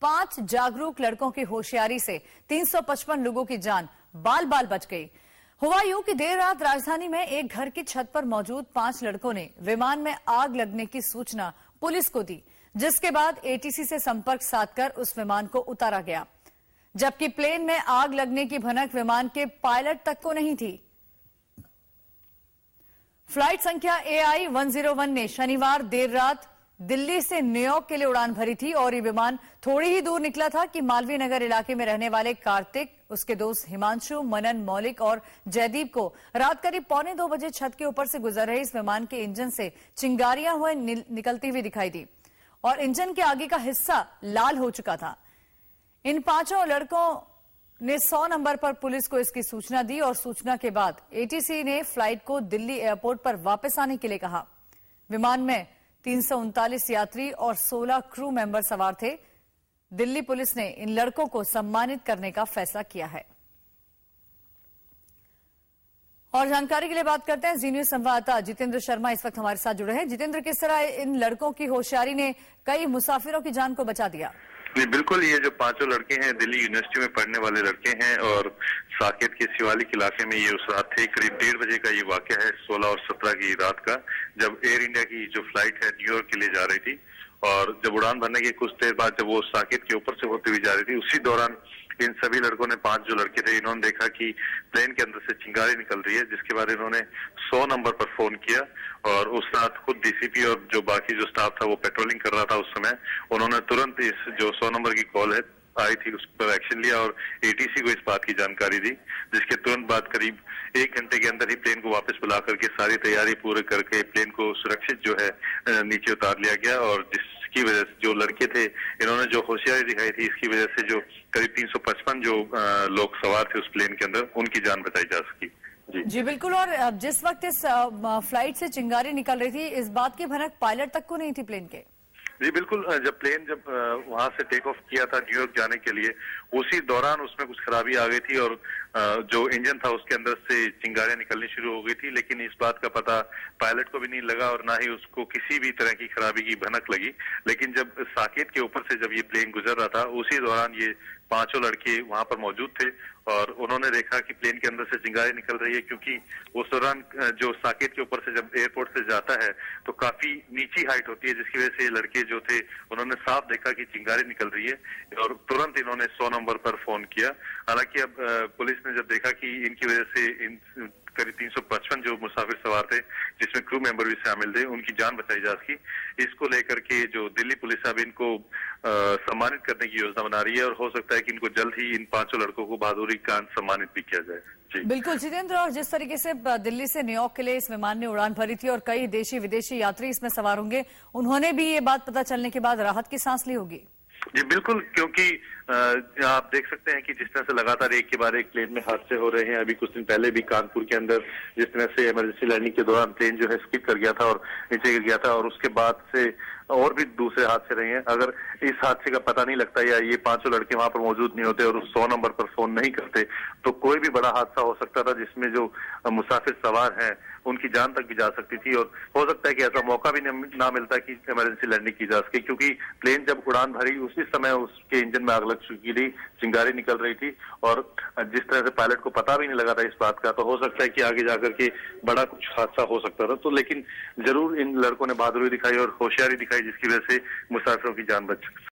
5 जागरूक लड़कों की होशियारी से 355 लोगों की जान बाल बाल बच गई। हुआ यूं कि देर रात राजधानी में एक घर की छत पर मौजूद 5 लड़कों ने विमान में आग लगने की सूचना पुलिस को दी, जिसके बाद एटीसी से संपर्क साधकर उस विमान को उतारा गया, जबकि प्लेन में आग लगने की भनक विमान के पायलट तक को नहीं थी। फ्लाइट संख्या AI 101 ने शनिवार देर रात दिल्ली से न्यूयॉर्क के लिए उड़ान भरी थी और ये विमान थोड़ी ही दूर निकला था कि मालवीय नगर इलाके में रहने वाले कार्तिक, उसके दोस्त हिमांशु, मनन, मौलिक और जयदीप को रात करीब 1:45 बजे छत के ऊपर से गुजर रहे इस विमान के इंजन से चिंगारियां हुए निकलती हुई दिखाई दी और इंजन के आगे का हिस्सा लाल हो चुका था। इन 5 लड़कों ने 100 नंबर पर पुलिस को इसकी सूचना दी और सूचना के बाद एटीसी ने फ्लाइट को दिल्ली एयरपोर्ट पर वापस आने के लिए कहा। विमान में 339 यात्री और 16 क्रू मेंबर सवार थे। दिल्ली पुलिस ने इन लड़कों को सम्मानित करने का फैसला किया है। और जानकारी के लिए बात करते हैं, जी न्यूज संवाददाता जितेंद्र शर्मा इस वक्त हमारे साथ जुड़े हैं। जितेंद्र, किस तरह इन लड़कों की होशियारी ने कई मुसाफिरों की जान को बचा दिया? जी बिल्कुल, ये जो 5 लड़के हैं दिल्ली यूनिवर्सिटी में पढ़ने वाले लड़के हैं और साकेत के शिवालिक इलाके में ये उस रात थे। करीब 1:30 बजे का ये वाकया है, 16 और 17 की रात का, जब एयर इंडिया की जो फ्लाइट है न्यूयॉर्क के लिए जा रही थी और जब उड़ान भरने के कुछ देर बाद जब वो साकेत के ऊपर से होते हुए जा रही थी, उसी दौरान इन सभी लड़कों ने 5 जो लड़के थे इन्होंने देखा कि प्लेन के अंदर से चिंगारी निकल रही है, जिसके बाद इन्होंने 100 नंबर पर फोन किया और उस रात खुद डीसीपी और जो बाकी जो स्टाफ था वो पेट्रोलिंग कर रहा था उस समय, उन्होंने तुरंत इस जो 100 नंबर की कॉल है आई थी उस पर एक्शन लिया और एटीसी को इस बात की जानकारी दी, जिसके तुरंत बाद करीब 1 घंटे के अंदर ही प्लेन को वापस बुला करके सारी तैयारी पूरी करके प्लेन को सुरक्षित जो है नीचे उतार लिया गया और जिसकी वजह से जो लड़के थे इन्होंने जो होशियारी दिखाई थी, इसकी वजह से जो करीब 355 जो लोग सवार थे उस प्लेन के अंदर, उनकी जान बचाई जा सकी। जी बिल्कुल। और जिस वक्त इस फ्लाइट से चिंगारी निकल रही थी, इस बात की भनक पायलट तक को नहीं थी प्लेन के? जी बिल्कुल, जब प्लेन वहां से टेक ऑफ किया था न्यूयॉर्क जाने के लिए, उसी दौरान उसमें कुछ खराबी आ गई थी और जो इंजन था उसके अंदर से चिंगारियां निकलनी शुरू हो गई थी, लेकिन इस बात का पता पायलट को भी नहीं लगा और ना ही उसको किसी भी तरह की खराबी की भनक लगी। लेकिन जब साकेत के ऊपर से जब ये प्लेन गुजर रहा था, उसी दौरान ये 5 लड़के वहां पर मौजूद थे और उन्होंने देखा कि प्लेन के अंदर से चिंगारी निकल रही है, क्योंकि उस दौरान जो साकेत के ऊपर से जब एयरपोर्ट से जाता है तो काफी नीची हाइट होती है, जिसकी वजह से ये लड़के जो थे उन्होंने साफ देखा कि चिंगारी निकल रही है और तुरंत इन्होंने 100 नंबर पर फोन किया। हालांकि अब पुलिस ने जब देखा कि इनकी वजह से इन करीब 355 जो मुसाफिर सवार थे, जिसमें क्रू मेंबर भी शामिल थे, उनकी जान बचाई जा सकी। इसको लेकर के जो दिल्ली पुलिस अब इनको सम्मानित करने की योजना बना रही है और हो सकता है कि इनको जल्द ही इन 5 लड़कों को बहादुरी का सम्मानित भी किया जाए। जी बिल्कुल जितेंद्र, और जिस तरीके से दिल्ली से न्यूयॉर्क के लिए इस विमान ने उड़ान भरी थी और कई देशी विदेशी यात्री इसमें सवार होंगे, उन्होंने भी ये बात पता चलने के बाद राहत की सांस ली होगी। जी बिल्कुल, क्योंकि आप देख सकते हैं कि जिस तरह से लगातार एक के बाद एक प्लेन में हादसे हो रहे हैं। अभी कुछ दिन पहले भी कानपुर के अंदर जिस तरह से इमरजेंसी लैंडिंग के दौरान प्लेन जो है स्किड कर गया था और नीचे गिर गया था और उसके बाद से और भी दूसरे हादसे रहे हैं। अगर इस हादसे का पता नहीं लगता या ये 5 लड़के वहां पर मौजूद नहीं होते और उस 100 नंबर पर फोन नहीं करते, तो कोई भी बड़ा हादसा हो सकता था, जिसमें जो मुसाफिर सवार हैं उनकी जान तक भी जा सकती थी और हो सकता है कि ऐसा मौका भी ना मिलता कि इमरजेंसी लैंडिंग की जा सके, क्योंकि प्लेन जब उड़ान भरी उसी समय उसके इंजन में आग लग चुकी थी, चिंगारी निकल रही थी और जिस तरह से पायलट को पता भी नहीं लगा था इस बात का, तो हो सकता है कि आगे जाकर के बड़ा कुछ हादसा हो सकता था। तो लेकिन जरूर इन लड़कों ने बहादुरी दिखाई और होशियारी दिखाई, जिसकी वजह से मुसाफिरों की जान बच